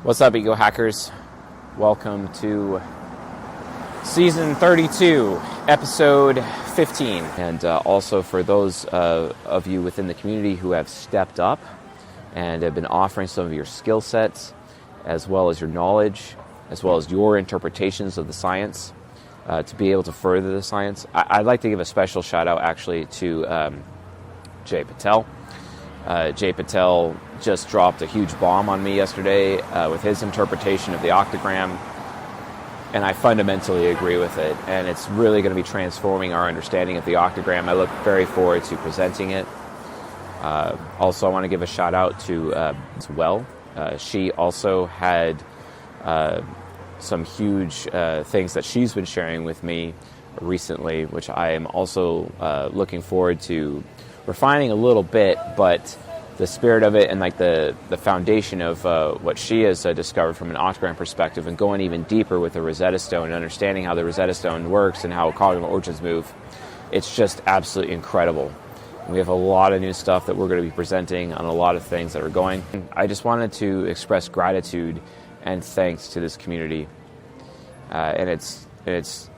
What's up, Ego Hackers? Welcome to Season 32, Episode 15. And also for those of you within the community who have stepped up and have been offering some of your skill sets, as well as your knowledge, as well as your interpretations of the science, to be able to further the science. I'd like to give a special shout out actually to Jay Patel. Jay Patel just dropped a huge bomb on me yesterday with his interpretation of the Octagram, and I fundamentally agree with it, and it's really going to be transforming our understanding of the Octagram. I look very forward to presenting it. Also, I want to give a shout out to as well. She also had some huge things that she's been sharing with me recently, which I am also looking forward to refining a little bit, but the spirit of it and like the foundation of what she has discovered from an Octagram perspective, and going even deeper with the Rosetta Stone and understanding how the Rosetta Stone works and how cognitive origins move, it's just absolutely incredible. We have a lot of new stuff that we're going to be presenting on a lot of things that are going. I just wanted to express gratitude and thanks to this community, and it's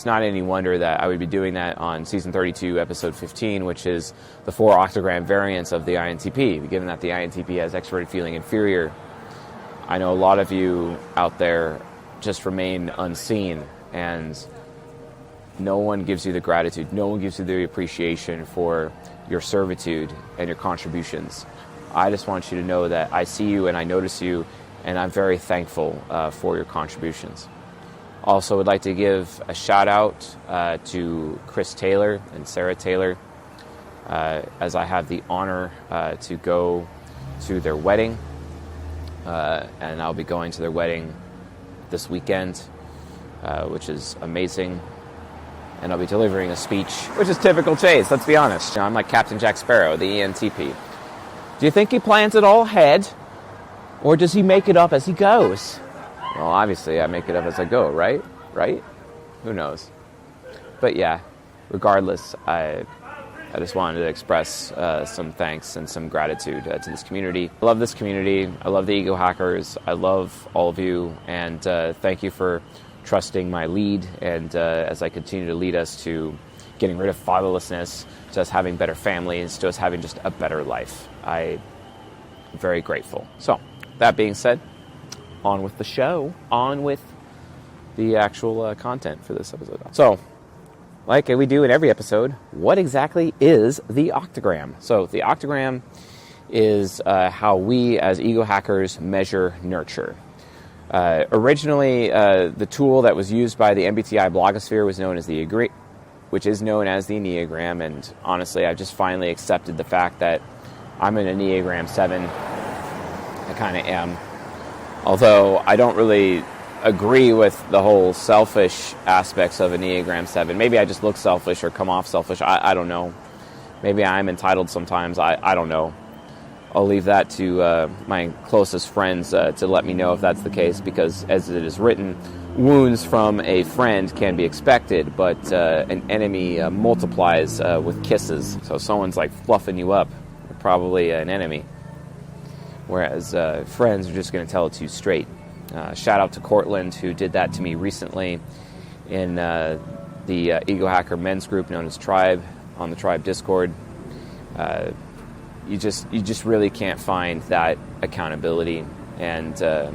not any wonder that I would be doing that on Season 32, Episode 15, which is the 4 Octagram variants of the INTP, given that the INTP has extroverted feeling inferior. I know a lot of you out there just remain unseen, and no one gives you the gratitude, no one gives you the appreciation for your servitude and your contributions. I just want you to know that I see you and I notice you, and I'm very thankful for your contributions. Also, would like to give a shout out to Chris Taylor and Sarah Taylor, as I have the honor to go to their wedding, and I'll be going to their wedding this weekend, which is amazing. And I'll be delivering a speech, which is typical Chase, let's be honest. I'm like Captain Jack Sparrow, the ENTP. Do you think he plans it all ahead, or does he make it up as he goes? Well, obviously, I make it up as I go, right? Right? Who knows? But yeah, regardless, I just wanted to express some thanks and some gratitude to this community. I love this community. I love the Ego Hackers. I love all of you. And thank you for trusting my lead. And as I continue to lead us to getting rid of fatherlessness, to us having better families, to us having just a better life, I'm very grateful. So, that being said, on with the show, on with the actual content for this episode. So, like we do in every episode, what exactly is the Octagram? So, the Octagram is how we as Ego Hackers measure nurture. Originally, the tool that was used by the MBTI blogosphere was known as which is known as the Enneagram, and honestly, I've just finally accepted the fact that I'm an Enneagram 7. I kind of am. Although I don't really agree with the whole selfish aspects of Enneagram 7. Maybe I just look selfish or come off selfish. I don't know. Maybe I'm entitled sometimes. I don't know. I'll leave that to my closest friends to let me know if that's the case, because as it is written, wounds from a friend can be expected, but an enemy multiplies with kisses. So if someone's like fluffing you up, you're probably an enemy. Whereas friends are just going to tell it to you straight. Shout out to Cortland, who did that to me recently in the Ego Hacker men's group known as Tribe, on the Tribe Discord. You just really can't find that accountability. And out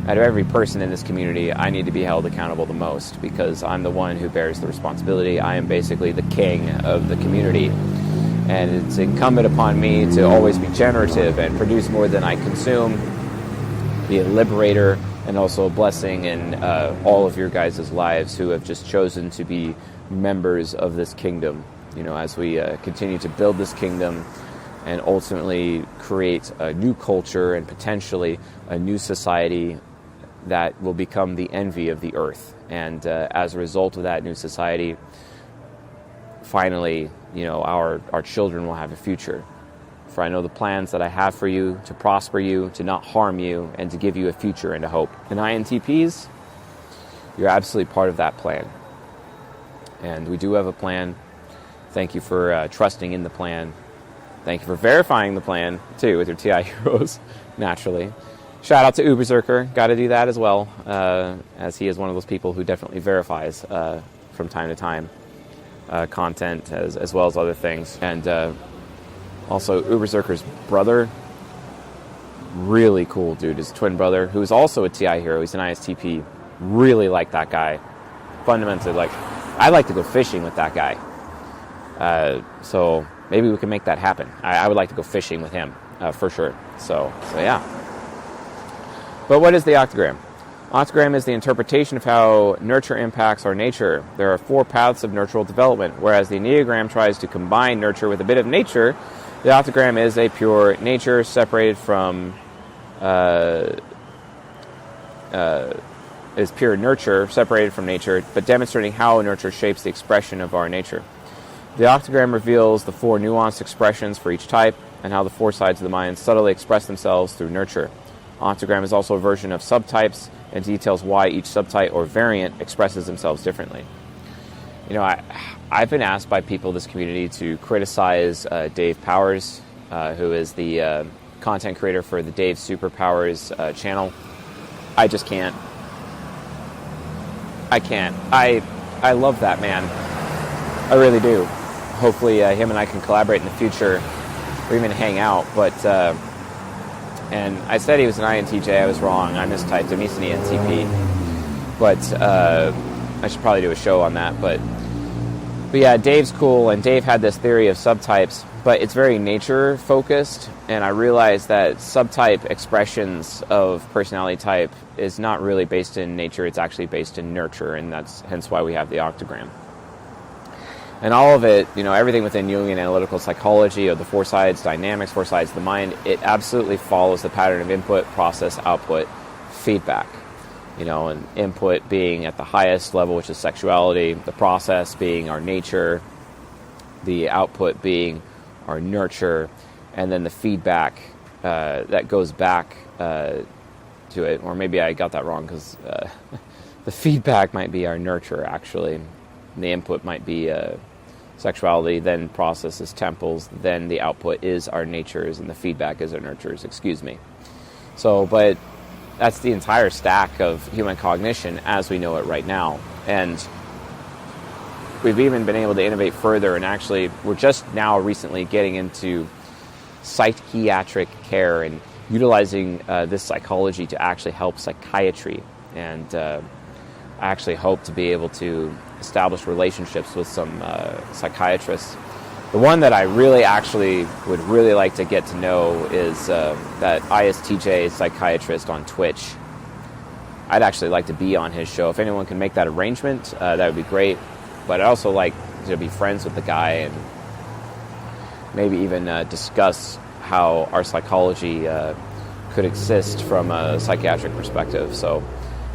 of every person in this community, I need to be held accountable the most, because I'm the one who bears the responsibility. I am basically the king of the community. And it's incumbent upon me to always be generative and produce more than I consume, be a liberator, and also a blessing in all of your guys' lives who have just chosen to be members of this kingdom. You know, as we continue to build this kingdom and ultimately create a new culture and potentially a new society that will become the envy of the earth. And as a result of that new society, finally, you know, our children will have a future. For I know the plans that I have for you, to prosper you, to not harm you, and to give you a future and a hope. And INTPs, you're absolutely part of that plan. And we do have a plan. Thank you for trusting in the plan. Thank you for verifying the plan, too, with your TI heroes, naturally. Shout out to Uberzerker, got to do that as well, as he is one of those people who definitely verifies from time to time content as well as other things. And also Uberzerker's brother, really cool dude, his twin brother, who's also a TI hero. He's an ISTP. Really like that guy. Fundamentally, like, I'd like to go fishing with that guy. So maybe we can make that happen. I would like to go fishing with him for sure. So yeah. But what is the Octagram? Octagram is the interpretation of how nurture impacts our nature. There are 4 paths of nurtural development, whereas the Enneagram tries to combine nurture with a bit of nature. The Octagram is a pure nature separated from is pure nurture separated from nature, but demonstrating how nurture shapes the expression of our nature. The Octagram reveals the 4 nuanced expressions for each type and how the 4 sides of the mind subtly express themselves through nurture. Octagram is also a version of subtypes and details why each subtype or variant expresses themselves differently. You know, I've been asked by people in this community to criticize Dave Powers, who is the content creator for the Dave Superpowers channel. I just can't. I can't. I love that man. I really do. Hopefully him and I can collaborate in the future or even hang out. But and I said he was an INTJ. I was wrong. I mistyped him. He's an ENTP. But I should probably do a show on that. But yeah, Dave's cool, and Dave had this theory of subtypes, but it's very nature focused, and I realized that subtype expressions of personality type is not really based in nature, it's actually based in nurture, and that's hence why we have the Octagram. And all of it, you know, everything within Jungian analytical psychology of the 4 sides dynamics, 4 sides of the mind, it absolutely follows the pattern of input, process, output, feedback. You know, and input being at the highest level, which is sexuality, the process being our nature, the output being our nurture, and then the feedback that goes back to it. Or maybe I got that wrong, because the feedback might be our nurture, actually. And the input might be sexuality, then process is temples, then the output is our natures, and the feedback is our nurtures, excuse me. So, but that's the entire stack of human cognition as we know it right now. And we've even been able to innovate further, and actually we're just now recently getting into psychiatric care and utilizing this psychology to actually help psychiatry. And I actually hope to be able to establish relationships with some psychiatrists. The one that I really actually would really like to get to know is that ISTJ psychiatrist on Twitch. I'd actually like to be on his show. If anyone can make that arrangement, that would be great. But I'd also like to be friends with the guy and maybe even discuss how our psychology could exist from a psychiatric perspective.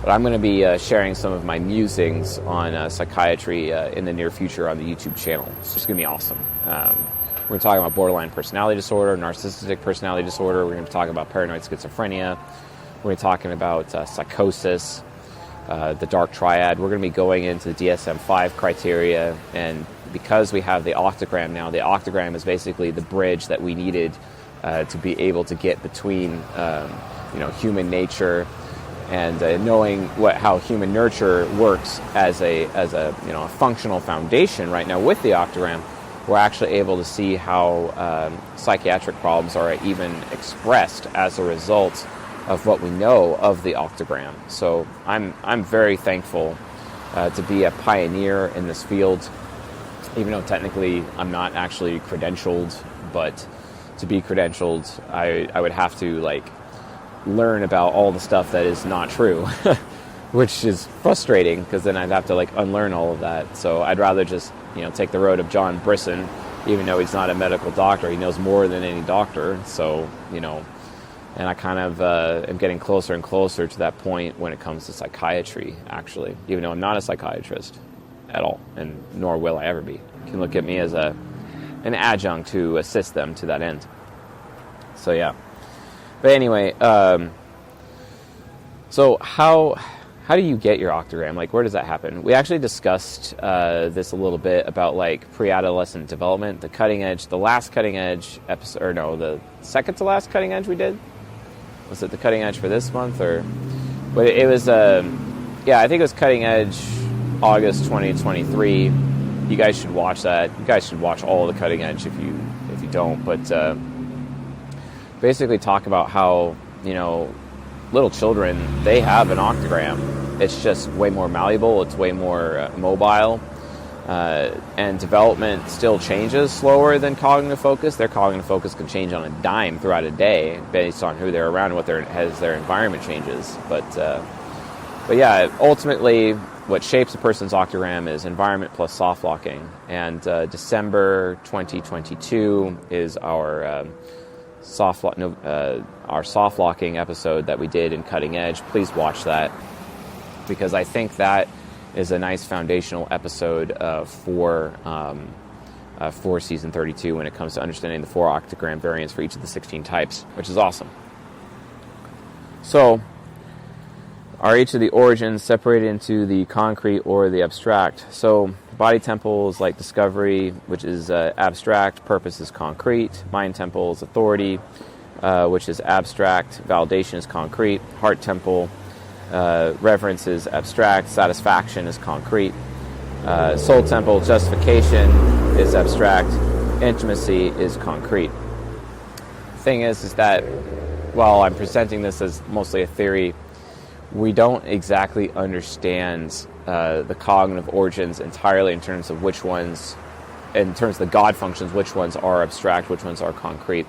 But I'm going to be sharing some of my musings on psychiatry in the near future on the YouTube channel. It's just going to be awesome. We're going to talk about borderline personality disorder, narcissistic personality disorder. We're going to talk about paranoid schizophrenia. We're going to be talking about psychosis, the dark triad. We're going to be going into the DSM-5 criteria. And because we have the Octagram now, the Octagram is basically the bridge that we needed to be able to get between human nature and knowing how human nurture works as a functional foundation right now with the Octagram. We're actually able to see how psychiatric problems are even expressed as a result of what we know of the Octagram. So I'm very thankful to be a pioneer in this field, even though technically I'm not actually credentialed. But to be credentialed, I would have to learn about all the stuff that is not true, which is frustrating because then I'd have to unlearn all of that. So I'd rather just take the road of John Brisson, even though he's not a medical doctor. He knows more than any doctor. So and I kind of am getting closer and closer to that point when it comes to psychiatry, actually, even though I'm not a psychiatrist at all, and nor will I ever be. You can look at me as an adjunct to assist them to that end. So yeah. But anyway, so how do you get your Octagram? Where does that happen? We actually discussed this a little bit about pre-adolescent development, the last cutting edge episode, or no, the second to last cutting edge we did. Was it the cutting edge for this month, or? But it was, I think it was cutting edge August 2023. You guys should watch that. You guys should watch all the cutting edge if you don't. But basically talk about how, little children, they have an octagram. It's just way more malleable. It's way more mobile. And development still changes slower than cognitive focus. Their cognitive focus can change on a dime throughout a day based on who they're around and as their environment changes. But yeah, ultimately, what shapes a person's octagram is environment plus soft locking. And December 2022 is our soft locking episode that we did in Cutting Edge. Please watch that, because I think that is a nice foundational episode for season 32 when it comes to understanding the 4 octagram variants for each of the 16 types, which is awesome. So, are each of the origins separated into the concrete or the abstract? So, body temple is like discovery, which is abstract. Purpose is concrete. Mind temple is authority, which is abstract. Validation is concrete. Heart temple, reverence is abstract. Satisfaction is concrete. Soul temple, justification, is abstract. Intimacy is concrete. The thing is that while I'm presenting this as mostly a theory, we don't exactly understand the cognitive origins entirely in terms of the God functions, which ones are abstract, which ones are concrete.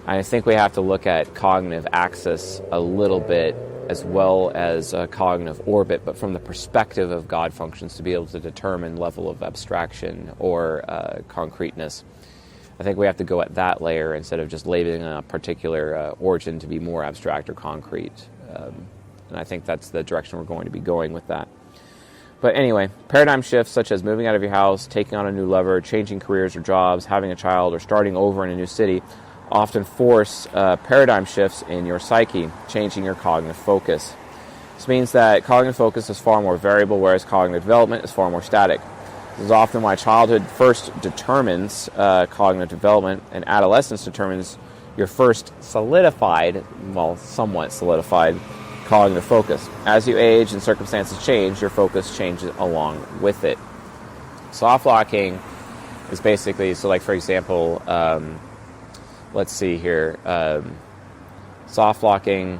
I think we have to look at cognitive axis a little bit, as well as cognitive orbit, but from the perspective of God functions, to be able to determine level of abstraction or concreteness. I think we have to go at that layer instead of just labeling a particular origin to be more abstract or concrete. And I think that's the direction we're going to be going with that. But anyway, paradigm shifts such as moving out of your house, taking on a new lover, changing careers or jobs, having a child, or starting over in a new city often force paradigm shifts in your psyche, changing your cognitive focus. This means that cognitive focus is far more variable, whereas cognitive development is far more static. This is often why childhood first determines cognitive development, and adolescence determines your first somewhat solidified cognitive focus. As you age and circumstances change, your focus changes along with it. Soft locking is basically, so like for example, let's see here, soft locking,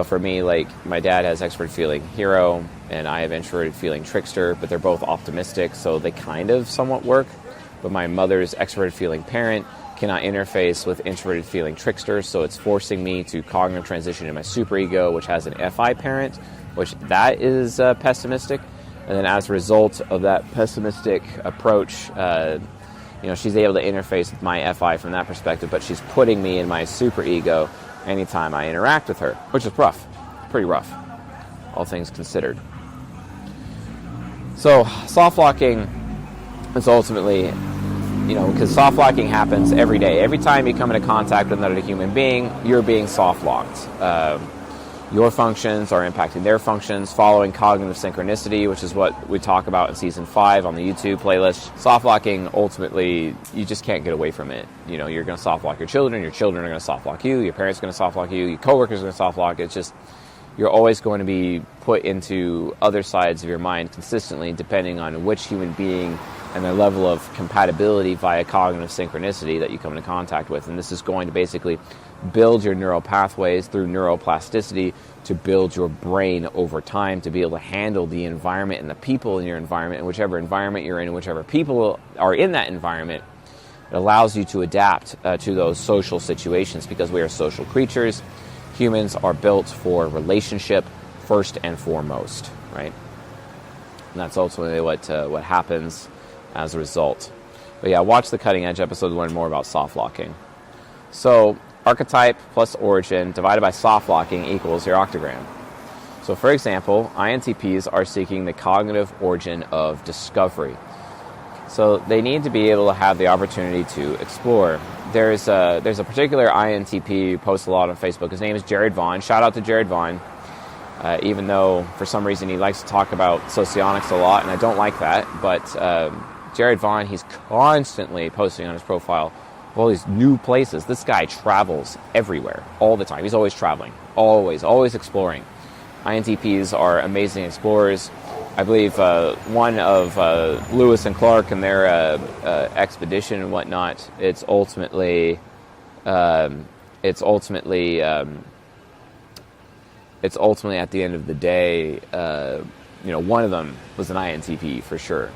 for me, like my dad has extroverted feeling hero and I have introverted feeling trickster, but they're both optimistic, so they kind of somewhat work. But my mother's extroverted feeling parent cannot interface with introverted feeling trickster, so it's forcing me to cognitive transition in my superego, which has an FI parent, which that is pessimistic. And then as a result of that pessimistic approach, she's able to interface with my FI from that perspective, but she's putting me in my superego anytime I interact with her, which is rough, pretty rough, all things considered. So soft locking is ultimately, because soft locking happens every day. Every time you come into contact with another human being, you're being soft locked. Your functions are impacting their functions, following cognitive synchronicity, which is what we talk about in Season 5 on the YouTube playlist. Soft locking, ultimately, you just can't get away from it. You're going to soft lock your children are going to soft lock you, your parents are going to soft lock you, your coworkers are going to soft lock. It's just, you're always going to be put into other sides of your mind consistently, depending on which human being and their level of compatibility via cognitive synchronicity that you come into contact with. And this is going to basically build your neural pathways through neuroplasticity to build your brain over time to be able to handle the environment and the people in your environment, and whichever environment you're in and whichever people are in that environment. It allows you to adapt to those social situations, because we are social creatures. Humans are built for relationship first and foremost, right? And that's ultimately what happens as a result. But yeah, watch the Cutting Edge episode to learn more about soft locking. So, archetype plus origin divided by soft locking equals your octagram. So for example, INTPs are seeking the cognitive origin of discovery. So they need to be able to have the opportunity to explore. There's a particular INTP who posts a lot on Facebook. His name is Jared Vaughn. Shout out to Jared Vaughn. Even though for some reason he likes to talk about socionics a lot, and I don't like that, but Jared Vaughn, he's constantly posting on his profile all these new places. This guy travels everywhere all the time. He's always traveling, always exploring. INTPs are amazing explorers. I believe one of Lewis and Clark and their expedition and whatnot. It's ultimately at the end of the day, one of them was an INTP for sure.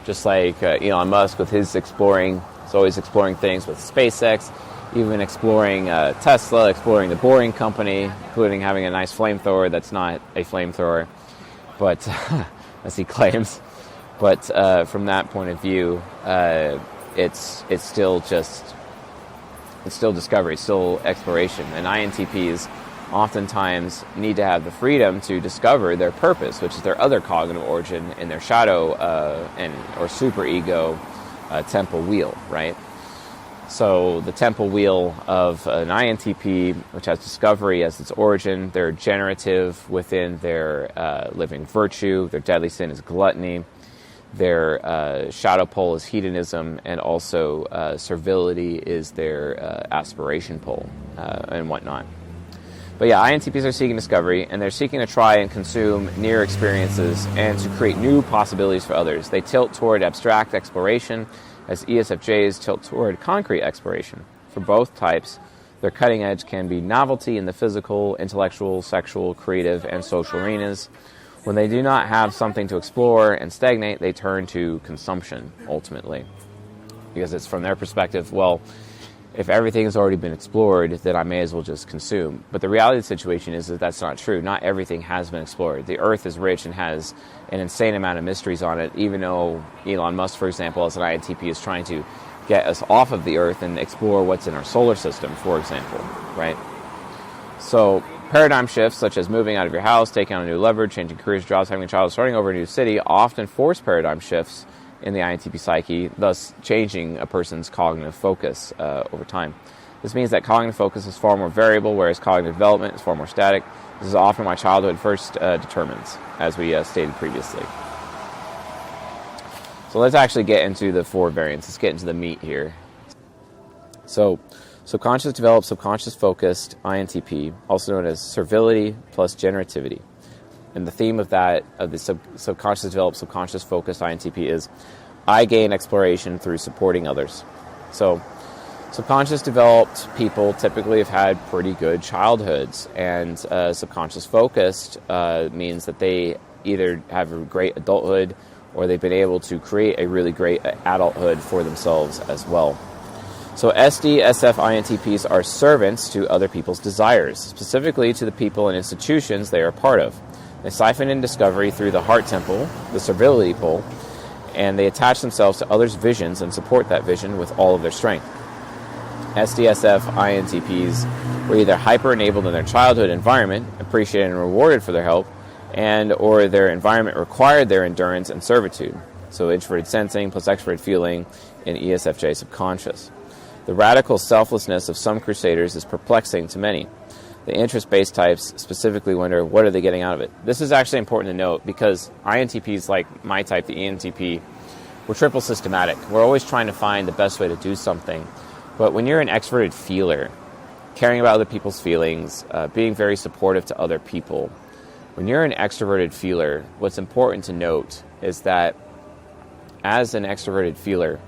Just like Elon Musk with his exploring, he's always exploring things with SpaceX, even exploring Tesla, exploring the Boring Company, including having a nice flamethrower that's not a flamethrower, but as he claims. But from that point of view, it's still discovery, still exploration, and INTPs oftentimes need to have the freedom to discover their purpose, which is their other cognitive origin in their shadow or superego temple wheel, right? So the temple wheel of an INTP, which has discovery as its origin, they're generative within their living virtue, their deadly sin is gluttony, their shadow pole is hedonism, and also servility is their aspiration pole and whatnot. But yeah, INTPs are seeking discovery, and they're seeking to try and consume near experiences and to create new possibilities for others. They tilt toward abstract exploration, as ESFJs tilt toward concrete exploration. For both types, their cutting edge can be novelty in the physical, intellectual, sexual, creative, and social arenas. When they do not have something to explore and stagnate, they turn to consumption, ultimately. Because it's from their perspective, well, if everything has already been explored, then I may as well just consume. But the reality of the situation is that that's not true. Not everything has been explored. The Earth is rich and has an insane amount of mysteries on it, even though Elon Musk, for example, as an INTP, is trying to get us off of the Earth and explore what's in our solar system, for example, right? So paradigm shifts, such as moving out of your house, taking on a new lever, changing careers, jobs, having a child, starting over a new city, often force paradigm shifts in the INTP psyche, thus changing a person's cognitive focus over time. This means that cognitive focus is far more variable, whereas cognitive development is far more static. This is often why childhood first determines, as we stated previously. So let's actually get into the 4 variants. Let's get into the meat here. So subconscious developed, subconscious focused INTP, also known as servility plus generativity. And the theme of that, of the subconscious developed, subconscious focused INTP is, I gain exploration through supporting others. So subconscious developed people typically have had pretty good childhoods, and subconscious focused means that they either have a great adulthood or they've been able to create a really great adulthood for themselves as well. So SD, SF, INTPs are servants to other people's desires, specifically to the people and institutions they are a part of. They siphon in discovery through the heart temple, the servility pole, and they attach themselves to others' visions and support that vision with all of their strength. SDSF INTPs were either hyper-enabled in their childhood environment, appreciated and rewarded for their help, and or their environment required their endurance and servitude. So introverted sensing plus extroverted feeling in ESFJ subconscious. The radical selflessness of some crusaders is perplexing to many. The interest-based types specifically wonder, what are they getting out of it? This is actually important to note because INTPs, like my type, the ENTP, we're triple systematic. We're always trying to find the best way to do something. But when you're an extroverted feeler, caring about other people's feelings, being very supportive to other people, when you're an extroverted feeler, what's important to note is that as an extroverted feeler,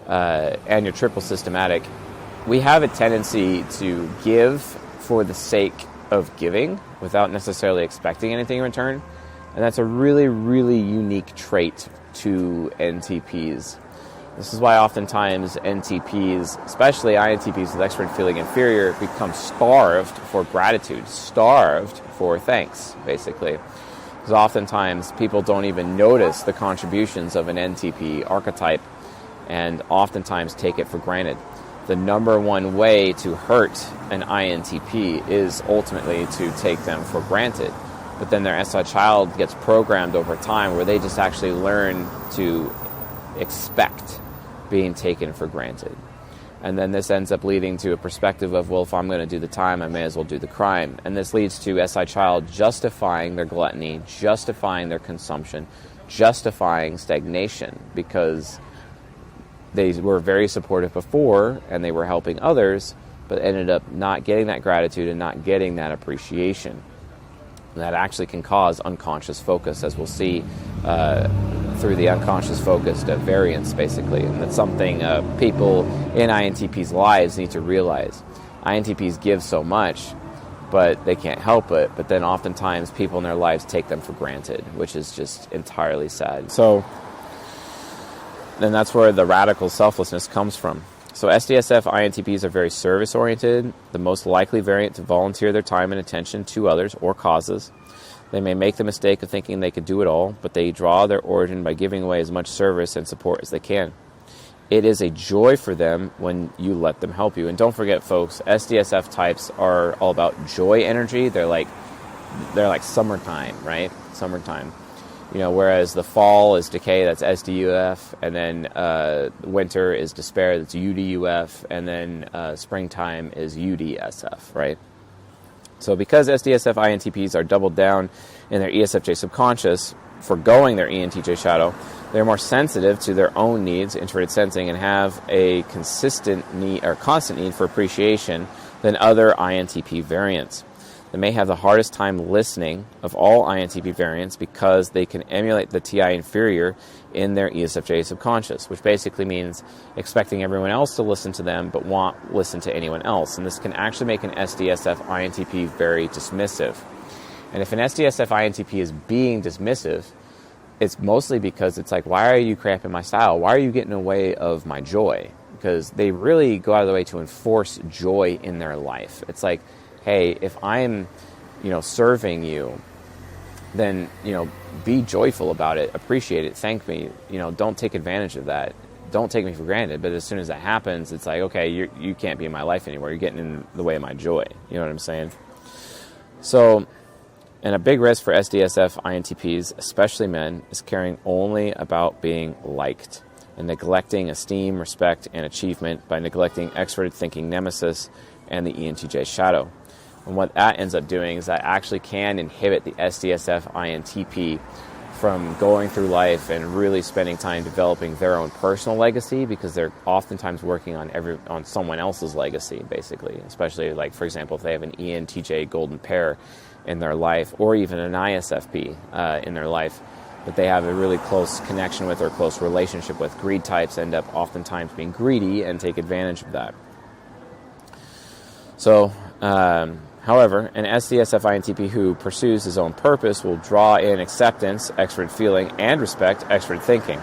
and you're triple systematic, we have a tendency to give for the sake of giving without necessarily expecting anything in return. And that's a really, really unique trait to NTPs. This is why oftentimes NTPs, especially INTPs with extrovert feeling inferior, become starved for gratitude, starved for thanks, basically. Because oftentimes people don't even notice the contributions of an NTP archetype and oftentimes take it for granted. The number one way to hurt an INTP is ultimately to take them for granted. But then their SI child gets programmed over time where they just actually learn to expect being taken for granted. And then this ends up leading to a perspective of, well, if I'm going to do the time, I may as well do the crime. And this leads to SI child justifying their gluttony, justifying their consumption, justifying stagnation, because they were very supportive before and they were helping others, but ended up not getting that gratitude and not getting that appreciation. And that actually can cause unconscious focus, as we'll see through the unconscious focused variance, basically. And that's something people in INTPs' lives need to realize. INTPs give so much, but they can't help it. But then oftentimes people in their lives take them for granted, which is just entirely sad. So then that's where the radical selflessness comes from. So SDSF INTPs are very service-oriented, the most likely variant to volunteer their time and attention to others or causes. They may make the mistake of thinking they could do it all, but they draw their origin by giving away as much service and support as they can. It is a joy for them when you let them help you. And don't forget, folks, SDSF types are all about joy energy. They're like summertime, right? Summertime. Whereas the fall is decay, that's SDUF, and then winter is despair, that's UDUF, and then springtime is UDSF, right? So because SDSF INTPs are doubled down in their ESFJ subconscious, forgoing their ENTJ shadow, they're more sensitive to their own needs, introverted sensing, and have a constant need for appreciation than other INTP variants. They may have the hardest time listening of all INTP variants because they can emulate the TI inferior in their ESFJ subconscious, which basically means expecting everyone else to listen to them but won't listen to anyone else. And this can actually make an SDSF INTP very dismissive. And if an SDSF INTP is being dismissive, it's mostly because it's like, why are you cramping my style? Why are you getting in the way of my joy? Because they really go out of the way to enforce joy in their life. It's like, hey, if I'm, serving you, then, be joyful about it, appreciate it, thank me, don't take advantage of that. Don't take me for granted. But as soon as that happens, it's like, okay, you can't be in my life anymore. You're getting in the way of my joy. You know what I'm saying? So, and a big risk for SDSF INTPs, especially men, is caring only about being liked and neglecting esteem, respect, and achievement by neglecting extroverted thinking nemesis and the ENTJ shadow. And what that ends up doing is that actually can inhibit the SDSF INTP from going through life and really spending time developing their own personal legacy, because they're oftentimes working on someone else's legacy, basically. Especially, like, for example, if they have an ENTJ golden pair in their life, or even an ISFP in their life that they have a really close connection with or close relationship with. Greed types end up oftentimes being greedy and take advantage of that. So, however, an SDSF INTP who pursues his own purpose will draw in acceptance, extrovert feeling, and respect, extrovert thinking.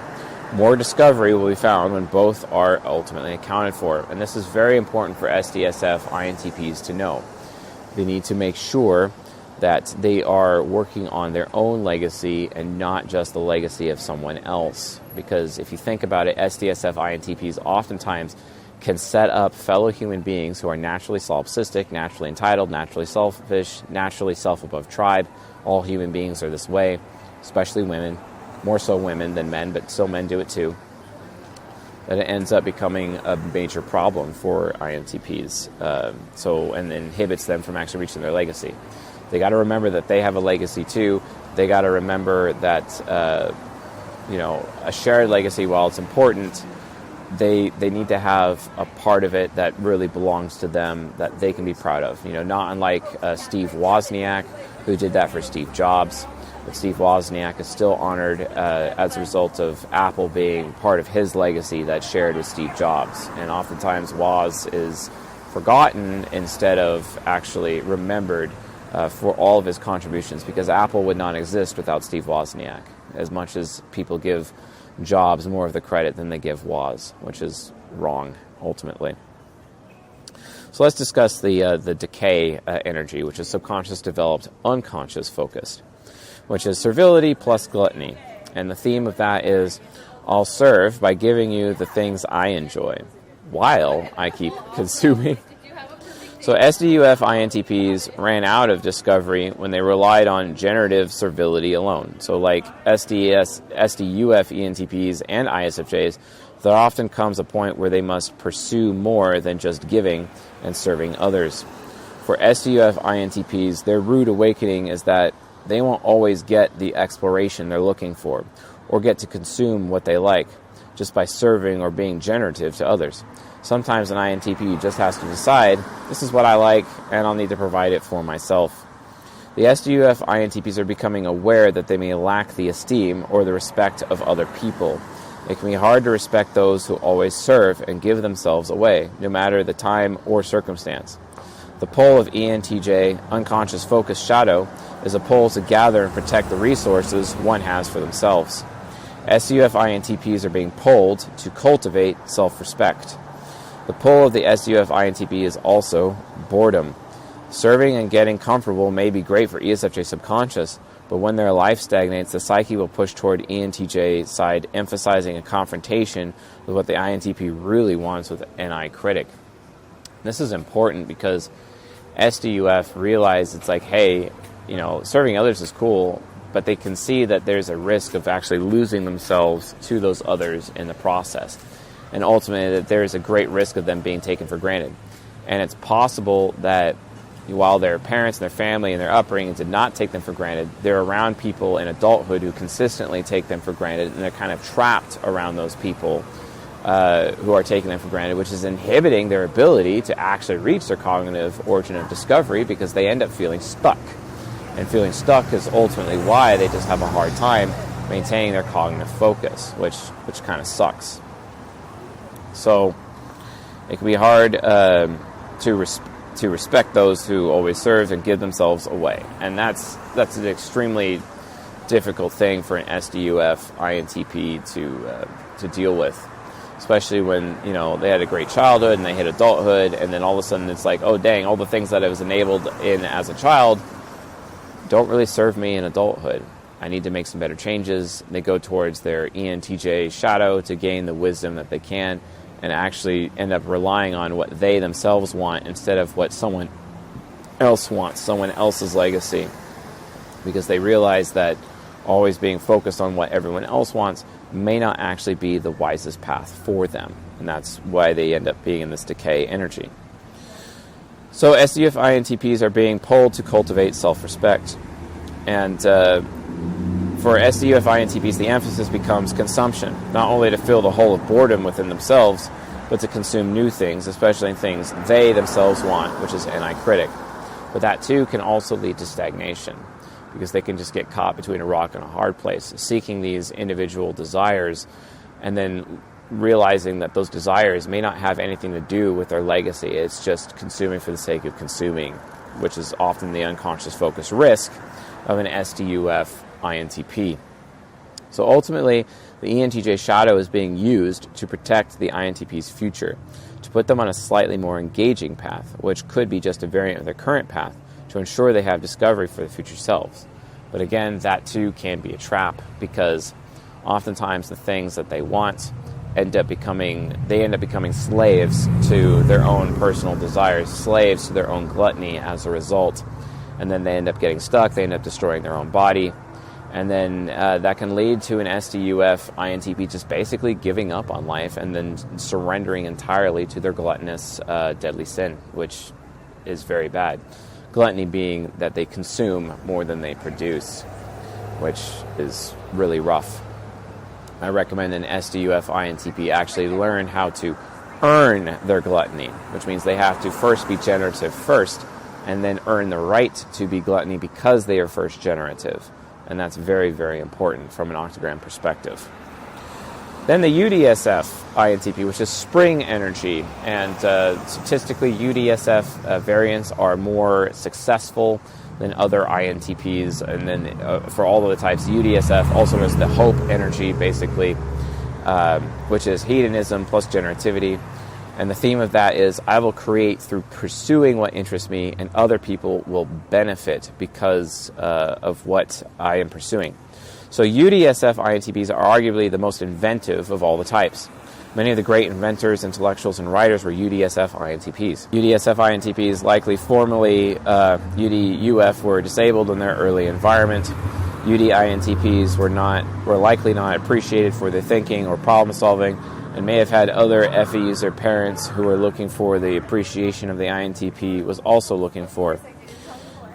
More discovery will be found when both are ultimately accounted for. And this is very important for SDSF INTPs to know. They need to make sure that they are working on their own legacy and not just the legacy of someone else. Because if you think about it, SDSF INTPs oftentimes can set up fellow human beings who are naturally solipsistic, naturally entitled, naturally selfish, naturally self-above tribe. All human beings are this way, especially women. More so women than men, but still men do it too. That it ends up becoming a major problem for INTPs. And inhibits them from actually reaching their legacy. They got to remember that they have a legacy too. They got to remember that a shared legacy, while it's important, they need to have a part of it that really belongs to them, that they can be proud of. Not unlike Steve Wozniak, who did that for Steve Jobs. But Steve Wozniak is still honored as a result of Apple being part of his legacy that's shared with Steve Jobs. And oftentimes Woz is forgotten instead of actually remembered for all of his contributions, because Apple would not exist without Steve Wozniak, as much as people give Jobs more of the credit than they give Woz, which is wrong, ultimately. So let's discuss the decay energy, which is subconscious developed, unconscious focused, which is servility plus gluttony. And the theme of that is, I'll serve by giving you the things I enjoy, while I keep consuming. So SDUF INTPs ran out of discovery when they relied on generative servility alone. So like SDUF ENTPs and ISFJs, there often comes a point where they must pursue more than just giving and serving others. For SDUF INTPs, their rude awakening is that they won't always get the exploration they're looking for, or get to consume what they like. just by serving or being generative to others. Sometimes an INTP just has to decide, this is what I like, and I'll need to provide it for myself. The SDUF INTPs are becoming aware that they may lack the esteem or the respect of other people. It can be hard to respect those who always serve and give themselves away, no matter the time or circumstance. The pull of ENTJ, unconscious focus shadow, is a pull to gather and protect the resources one has for themselves. SDUF INTPs are being pulled to cultivate self-respect. The pull of the SDUF INTP is also boredom. Serving and getting comfortable may be great for ESFJ subconscious, but when their life stagnates, the psyche will push toward ENTJ side, emphasizing a confrontation with what the INTP really wants with NI critic. This is important because SDUF realize it's like, hey, serving others is cool, but they can see that there's a risk of actually losing themselves to those others in the process. And ultimately, that there's a great risk of them being taken for granted. And it's possible that while their parents and their family and their upbringing did not take them for granted, they're around people in adulthood who consistently take them for granted, and they're kind of trapped around those people who are taking them for granted, which is inhibiting their ability to actually reach their cognitive origin of discovery because they end up feeling stuck. And feeling stuck is ultimately why they just have a hard time maintaining their cognitive focus, which kind of sucks. So it can be hard to respect those who always serve and give themselves away. And that's an extremely difficult thing for an SDUF INTP to deal with, especially when they had a great childhood and they hit adulthood, and then all of a sudden it's like, oh dang, all the things that I was enabled in as a child don't really serve me in adulthood. I need to make some better changes. They go towards their ENTJ shadow to gain the wisdom that they can, and actually end up relying on what they themselves want instead of what someone else wants, someone else's legacy, because they realize that always being focused on what everyone else wants may not actually be the wisest path for them, and that's why they end up being in this decay energy. So SDUF INTPs are being pulled to cultivate self-respect, and for SDUF INTPs, the emphasis becomes consumption, not only to fill the hole of boredom within themselves, but to consume new things, especially things they themselves want, which is NI critic. But that too can also lead to stagnation, because they can just get caught between a rock and a hard place, seeking these individual desires, and then realizing that those desires may not have anything to do with their legacy. It's just consuming for the sake of consuming, which is often the unconscious focus risk of an SDUF INTP. So ultimately, the ENTJ shadow is being used to protect the INTP's future, to put them on a slightly more engaging path, which could be just a variant of their current path, to ensure they have discovery for their future selves. But again, that too can be a trap, because oftentimes the things that they want end up becoming slaves to their own personal desires, slaves to their own gluttony as a result. And then they end up getting stuck, they end up destroying their own body. And then that can lead to an SDUF INTP just basically giving up on life and then surrendering entirely to their gluttonous deadly sin, which is very bad. Gluttony being that they consume more than they produce, which is really rough. I recommend an SDUF INTP actually learn how to earn their gluttony, which means they have to first be generative first, and then earn the right to be gluttony because they are first generative. And that's very, very important from an Octagram perspective. Then the UDSF INTP, which is spring energy, and statistically UDSF variants are more successful than other INTPs, and then for all of the types, UDSF also knows the hope energy, basically, which is hedonism plus generativity. And the theme of that is, I will create through pursuing what interests me, and other people will benefit because of what I am pursuing. So UDSF INTPs are arguably the most inventive of all the types. Many of the great inventors, intellectuals, and writers were UDSF INTPs. UDSF INTPs likely formerly UDUF were disabled in their early environment. UD INTPs were likely not appreciated for their thinking or problem solving, and may have had other FEs or parents who were looking for the appreciation of the INTP was also looking for.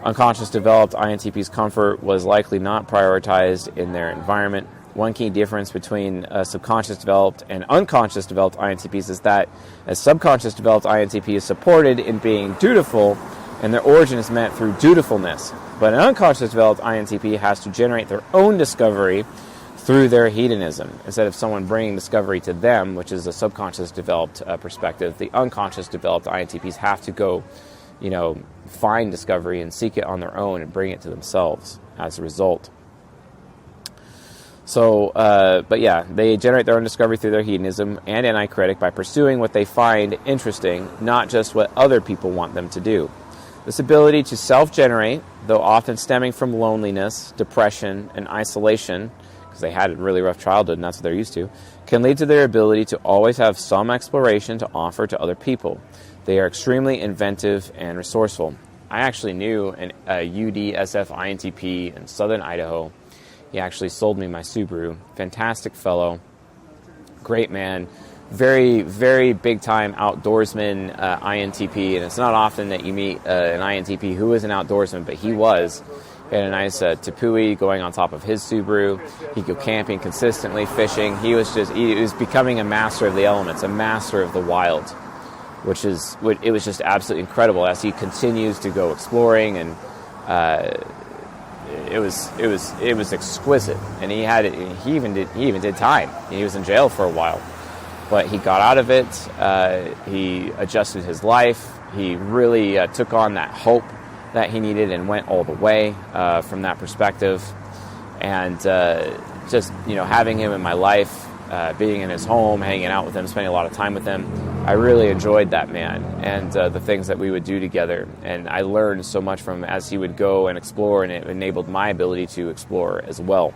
Unconscious developed INTP's comfort was likely not prioritized in their environment. One key difference between subconscious developed and unconscious developed INTPs is that a subconscious developed INTP is supported in being dutiful, and their origin is met through dutifulness. But an unconscious developed INTP has to generate their own discovery through their hedonism. Instead of someone bringing discovery to them, which is a subconscious developed perspective, the unconscious developed INTPs have to go, find discovery and seek it on their own and bring it to themselves as a result. So, they generate their own discovery through their hedonism and anti-critic by pursuing what they find interesting, not just what other people want them to do. This ability to self-generate, though often stemming from loneliness, depression, and isolation, because they had a really rough childhood and that's what they're used to, can lead to their ability to always have some exploration to offer to other people. They are extremely inventive and resourceful. I actually knew a UD-SF INTP in southern Idaho. He actually sold me my Subaru. Fantastic fellow. Great man. Very, very big-time outdoorsman INTP. And it's not often that you meet an INTP who is an outdoorsman, but he was. He had a nice Tepui going on top of his Subaru. He'd go camping consistently, fishing. He was becoming a master of the elements, a master of the wild, it was just absolutely incredible as he continues to go exploring, and it was exquisite. And he even did time. He was in jail for a while, but he got out of it. He adjusted his life. He really took on that hope that he needed and went all the way from that perspective. And having him in my life, being in his home, hanging out with him, spending a lot of time with him, I really enjoyed that man and the things that we would do together. And I learned so much from him as he would go and explore, and it enabled my ability to explore as well.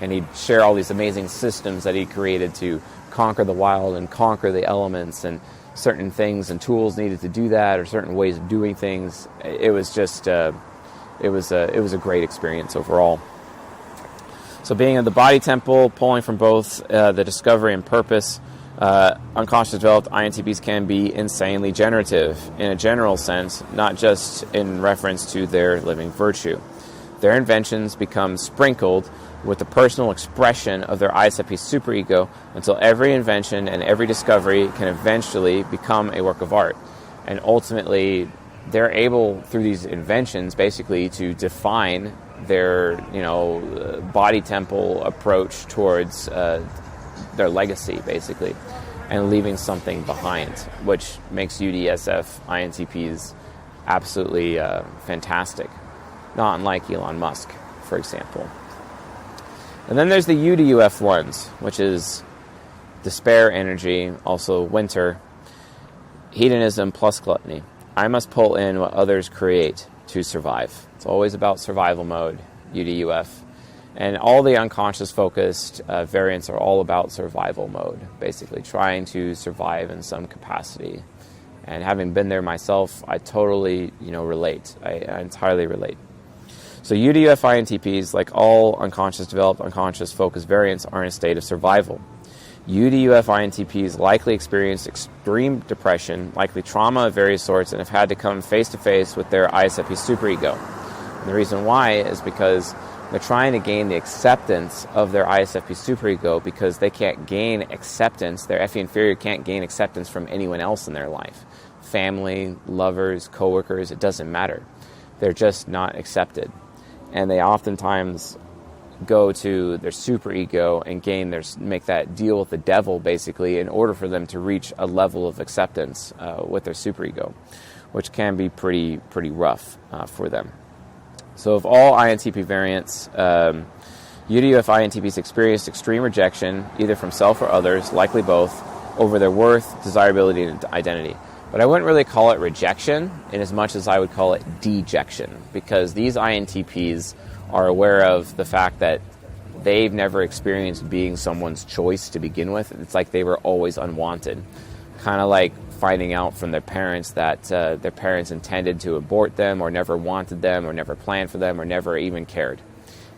And he'd share all these amazing systems that he created to conquer the wild and conquer the elements, and certain things and tools needed to do that, or certain ways of doing things. It was just, it was a great experience overall. So being in the body temple, pulling from both the discovery and purpose, unconscious developed INTPs can be insanely generative in a general sense, not just in reference to their living virtue. Their inventions become sprinkled with the personal expression of their ISFP superego until every invention and every discovery can eventually become a work of art. And ultimately, they're able, through these inventions, basically to define their, body temple approach towards their legacy, basically, and leaving something behind, which makes UDSF INTPs absolutely fantastic, not unlike Elon Musk, for example. And then there's the UDUF ones, which is despair energy, also winter, hedonism plus gluttony. I must pull in what others create to survive. It's always about survival mode, UDUF. And all the unconscious focused variants are all about survival mode, basically trying to survive in some capacity. And having been there myself, I totally, relate. I entirely relate. So UDUF INTPs, like all unconscious developed, unconscious focused variants, are in a state of survival. UDUF INTPs likely experienced extreme depression, likely trauma of various sorts, and have had to come face-to-face with their ISFP superego. And the reason why is because they're trying to gain the acceptance of their ISFP superego, because they can't gain acceptance, their FE inferior can't gain acceptance from anyone else in their life. Family, lovers, coworkers, it doesn't matter. They're just not accepted. And they oftentimes go to their superego and make that deal with the devil, basically, in order for them to reach a level of acceptance with their superego, which can be pretty rough for them. So of all INTP variants, UDUF INTPs experienced extreme rejection, either from self or others, likely both, over their worth, desirability, and identity. But I wouldn't really call it rejection in as much as I would call it dejection, because these INTPs are aware of the fact that they've never experienced being someone's choice to begin with. It's like they were always unwanted. Kind of like finding out from their parents that their parents intended to abort them, or never wanted them, or never planned for them, or never even cared.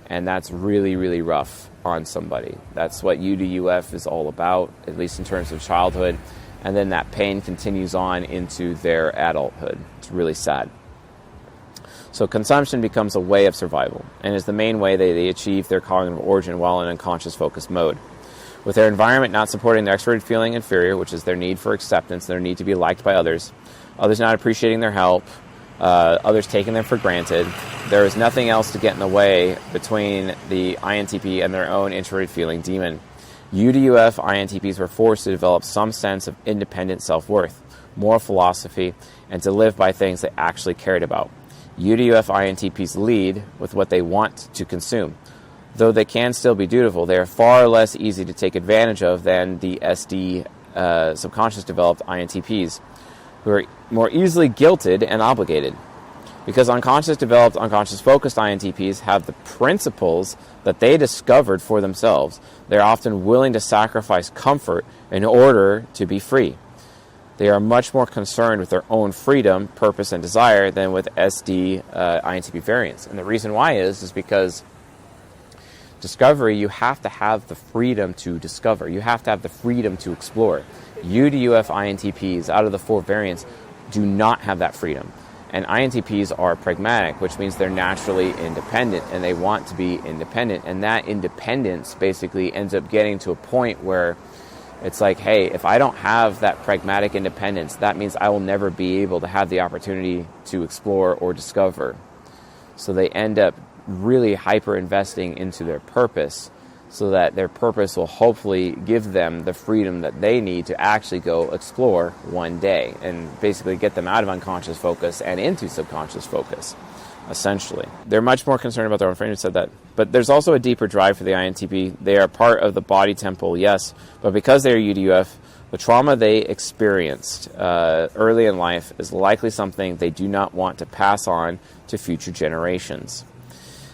And that's really, really rough on somebody. That's what UDUF is all about, at least in terms of childhood. And then that pain continues on into their adulthood. It's really sad. So consumption becomes a way of survival and is the main way they achieve their cognitive origin while in unconscious focus mode. With their environment not supporting their extroverted feeling inferior, which is their need for acceptance, their need to be liked by others, others not appreciating their help, others taking them for granted, there is nothing else to get in the way between the INTP and their own introverted feeling demon. UDUF INTPs were forced to develop some sense of independent self-worth, moral philosophy, and to live by things they actually cared about. UDUF INTPs lead with what they want to consume. Though they can still be dutiful, they are far less easy to take advantage of than the SD subconscious developed INTPs, who are more easily guilted and obligated. Because unconscious developed, unconscious focused INTPs have the principles that they discovered for themselves, they're often willing to sacrifice comfort in order to be free. They are much more concerned with their own freedom, purpose, and desire than with SD INTP variants. And the reason why is because discovery, you have to have the freedom to discover. You have to have the freedom to explore. UDUF INTPs, out of the 4 variants, do not have that freedom. And INTPs are pragmatic, which means they're naturally independent, and they want to be independent. And that independence basically ends up getting to a point where it's like, hey, if I don't have that pragmatic independence, that means I will never be able to have the opportunity to explore or discover. So they end up really hyper investing into their purpose so that their purpose will hopefully give them the freedom that they need to actually go explore one day and basically get them out of unconscious focus and into subconscious focus, essentially. They're much more concerned about their own freedom, said that. But there's also a deeper drive for the INTP. They are part of the body temple, yes, but because they are UDUF, the trauma they experienced early in life is likely something they do not want to pass on to future generations.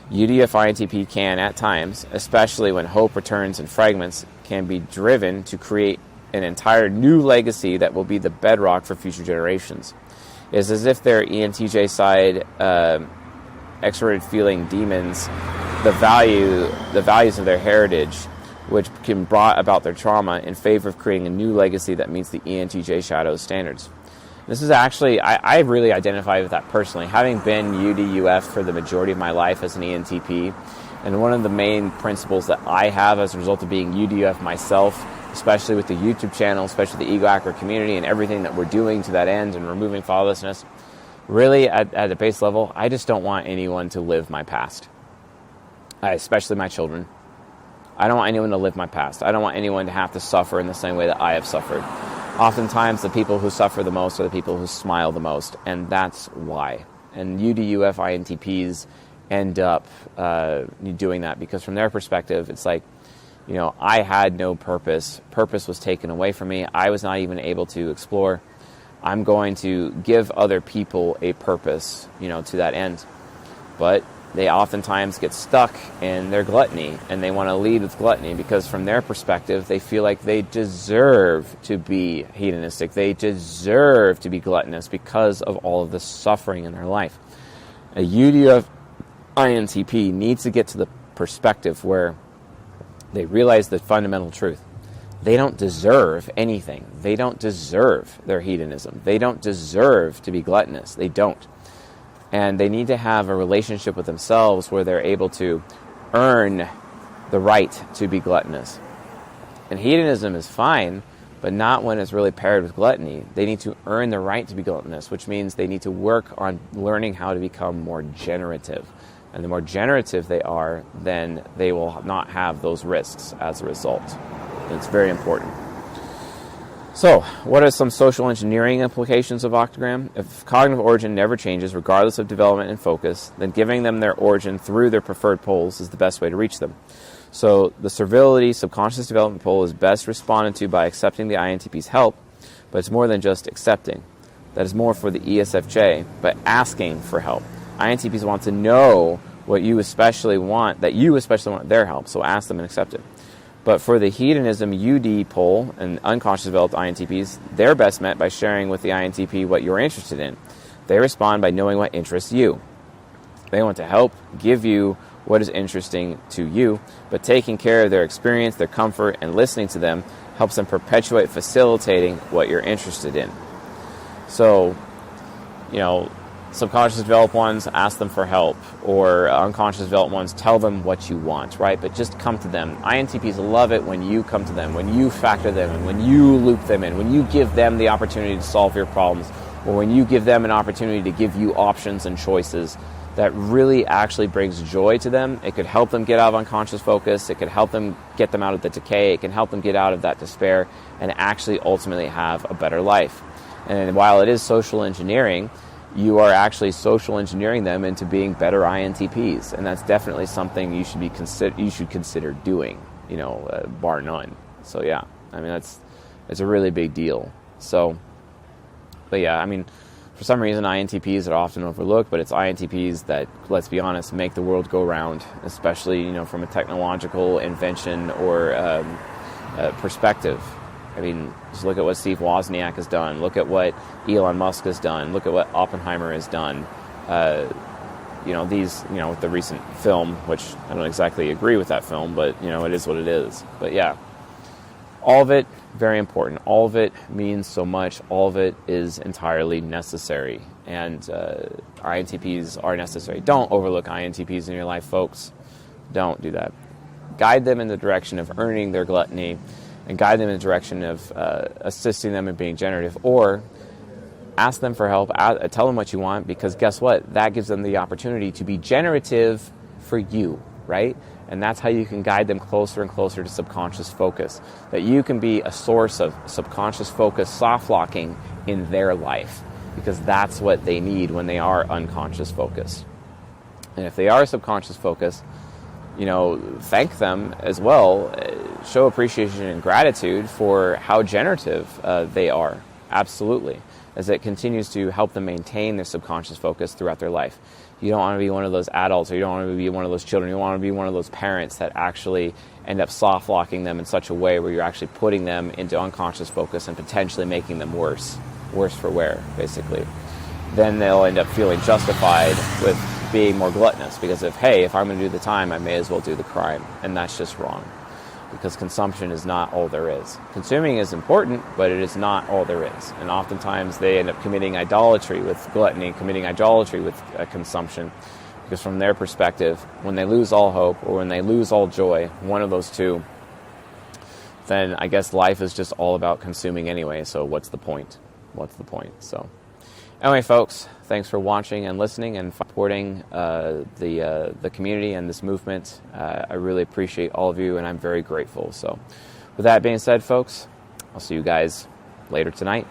UDF INTP can, at times, especially when hope returns in fragments, can be driven to create an entire new legacy that will be the bedrock for future generations. It's as if their ENTJ side extroverted feeling demons the values of their heritage, which can brought about their trauma in favor of creating a new legacy that meets the ENTJ Shadow's standards. This is actually, I really identify with that personally, having been UDUF for the majority of my life as an ENTP, and one of the main principles that I have as a result of being UDUF myself, especially with the YouTube channel, especially the Ego Hacker community and everything that we're doing to that end and removing fatherlessness, really at a base level, I just don't want anyone to live my past, especially my children. I don't want anyone to live my past. I don't want anyone to have to suffer in the same way that I have suffered. Oftentimes, the people who suffer the most are the people who smile the most, and that's why. And UDUF INTPs end up doing that because from their perspective, it's like, you know, I had no purpose. Purpose was taken away from me. I was not even able to explore. I'm going to give other people a purpose, you know, to that end. But they oftentimes get stuck in their gluttony, and they want to lead with gluttony because from their perspective, they feel like they deserve to be hedonistic. They deserve to be gluttonous because of all of the suffering in their life. A UDF INTP needs to get to the perspective where they realize the fundamental truth. They don't deserve anything. They don't deserve their hedonism. They don't deserve to be gluttonous. They don't. And they need to have a relationship with themselves where they're able to earn the right to be gluttonous. And hedonism is fine, but not when it's really paired with gluttony. They need to earn the right to be gluttonous, which means they need to work on learning how to become more generative. And the more generative they are, then they will not have those risks as a result. And it's very important. So, what are some social engineering implications of Octagram? If cognitive origin never changes, regardless of development and focus, then giving them their origin through their preferred poles is the best way to reach them. So, the servility subconscious development pole is best responded to by accepting the INTP's help, but it's more than just accepting. That is more for the ESFJ, but asking for help. INTPs want to know what you especially want, that you especially want their help, so ask them and accept it. But for the hedonism UD pole and unconscious developed INTPs, they're best met by sharing with the INTP what you're interested in. They respond by knowing what interests you. They want to help give you what is interesting to you, but taking care of their experience, their comfort, and listening to them helps them perpetuate facilitating what you're interested in. So, you know, Subconscious developed ones, ask them for help, or unconscious developed ones, tell them what you want, right? But just come to them. INTPs love it when you come to them, when you factor them in, when you loop them in, when you give them the opportunity to solve your problems, or when you give them an opportunity to give you options and choices. That really actually brings joy to them. It could help them get out of unconscious focus. It could help them get them out of the decay. It can help them get out of that despair and actually ultimately have a better life. And while it is social engineering, you are actually social engineering them into being better INTPs, and that's definitely something you should consider doing, bar none. So yeah, I mean it's a really big deal. So, but yeah, I mean, for some reason INTPs are often overlooked, but it's INTPs that, let's be honest, make the world go round, especially from a technological invention or perspective. I mean, just look at what Steve Wozniak has done. Look at what Elon Musk has done. Look at what Oppenheimer has done. With the recent film, which I don't exactly agree with that film, but, it is what it is. But yeah, all of it, very important. All of it means so much. All of it is entirely necessary. And INTPs are necessary. Don't overlook INTPs in your life, folks. Don't do that. Guide them in the direction of earning their gluttony, and guide them in the direction of assisting them in being generative, or ask them for help, tell them what you want, because guess what? That gives them the opportunity to be generative for you, right? And that's how you can guide them closer and closer to subconscious focus, that you can be a source of subconscious focus soft locking in their life, because that's what they need when they are unconscious focus. And if they are subconscious focus, thank them as well. Show appreciation and gratitude for how generative they are. Absolutely. As it continues to help them maintain their subconscious focus throughout their life. You don't want to be one of those adults, or you don't want to be one of those children. You want to be one of those parents that actually end up soft locking them in such a way where you're actually putting them into unconscious focus and potentially making them worse. Worse for wear, basically. Then they'll end up feeling justified with being more gluttonous, because if I'm going to do the time, I may as well do the crime. And that's just wrong, because consumption is not all there is. Consuming is important, but it is not all there is. And oftentimes they end up committing idolatry with gluttony, committing idolatry with consumption, because from their perspective, when they lose all hope or when they lose all joy, one of those two, then I guess life is just all about consuming anyway. So what's the point? So anyway, folks, thanks for watching and listening and supporting the community and this movement. I really appreciate all of you, and I'm very grateful. So with that being said, folks, I'll see you guys later tonight.